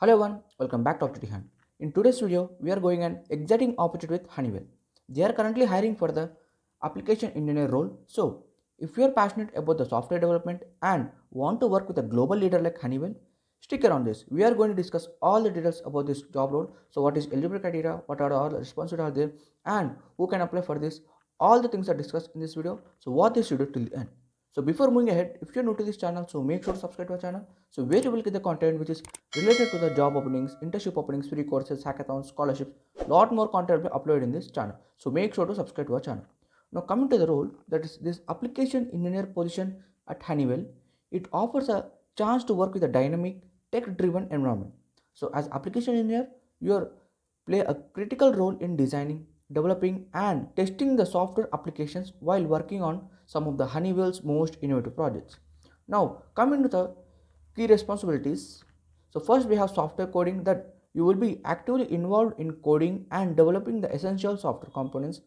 Hello everyone, welcome back to Opportunity Hunt. In today's video, we are going an exciting opportunity with Honeywell. They are currently hiring for the application engineer role. So, if you are passionate about the software development and want to work with a global leader like Honeywell, stick around this. We are going to discuss all the details about this job role. So, what is eligibility criteria, what are all the responsibilities are there, and who can apply for this. All the things are discussed in this video. So, what they should do till the end. So before moving ahead, if you're new to this channel, so make sure to subscribe to our channel. So where you will get the content which is related to the job openings, internship openings, free courses, hackathons, scholarships, lot more content will be uploaded in this channel. So make sure to subscribe to our channel. Now coming to the role, that is this application engineer position at Honeywell, it offers a chance to work with a dynamic, tech-driven environment. So as application engineer, you play a critical role in designing, developing and testing the software applications while working on some of the Honeywell's most innovative projects. Now, coming to the key responsibilities. So, first we have software coding, that you will be actively involved in coding and developing the essential software components,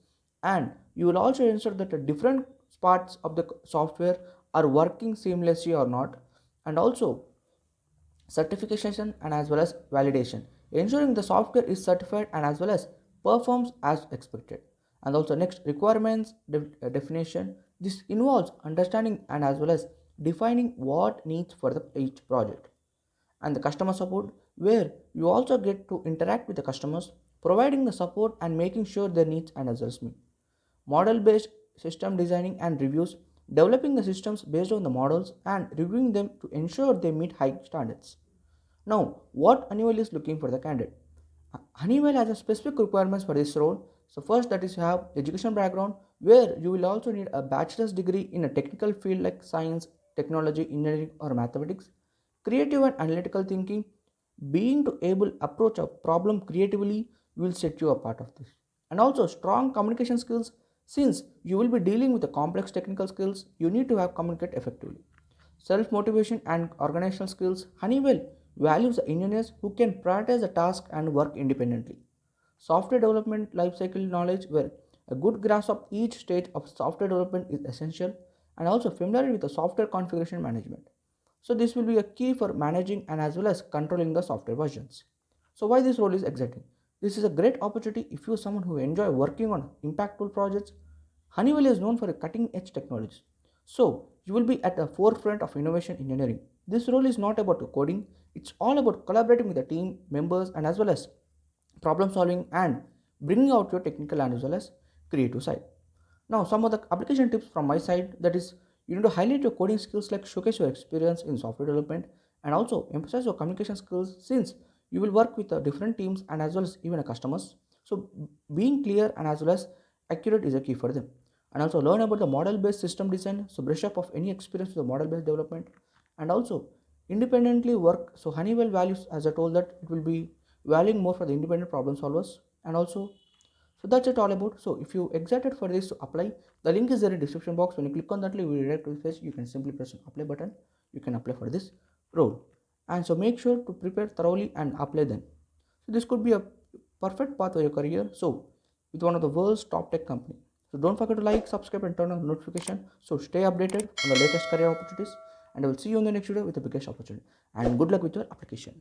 and you will also ensure that the different parts of the software are working seamlessly or not, and also certification and as well as validation, ensuring the software is certified and as well as performs as expected. And also next, requirements definition. This involves understanding and as well as defining what needs for each project. And the customer support, where you also get to interact with the customers, providing the support and making sure their needs and as well as meet. Model based system designing and reviews, developing the systems based on the models and reviewing them to ensure they meet high standards. Now, what Honeywell is looking for the candidate? Honeywell has a specific requirements for this role. So first, that is you have education background, where you will also need a bachelor's degree in a technical field like science, technology, engineering or mathematics. Creative and analytical thinking, being to able approach a problem creatively will set you apart of this. And also strong communication skills, since you will be dealing with the complex technical skills, you need to have communicate effectively. Self motivation and organizational skills. Honeywell values the engineers who can prioritize the task and work independently. Software development lifecycle knowledge, where a good grasp of each stage of software development is essential, and also familiar with the software configuration management. So this will be a key for managing and as well as controlling the software versions. So why this role is exciting? This is a great opportunity if you are someone who enjoy working on impactful projects. Honeywell is known for cutting edge technologies. So you will be at the forefront of innovation engineering. This role is not about coding, it's all about collaborating with the team members and as well as problem solving and bringing out your technical and as well as creative side. Now, some of the application tips from my side, that is, you need to highlight your coding skills, like showcase your experience in software development, and also emphasize your communication skills, since you will work with different teams and as well as even customers. So being clear and as well as accurate is a key for them. And also learn about the model based system design, so brush up of any experience with the model based development, and also independently work. So Honeywell values, as I told, that it will be valuing more for the independent problem solvers. And also, so that's it all about. So if you excited for this to apply, the link is there in description box. When you click on that link, you will redirect to the page. You can simply press on apply button. You can apply for this role. And so make sure to prepare thoroughly and apply then. So this could be a perfect path for your career. So with one of the world's top tech company. So don't forget to like, subscribe and turn on notification. So stay updated on the latest career opportunities. And I will see you in the next video with the biggest opportunity. And good luck with your application.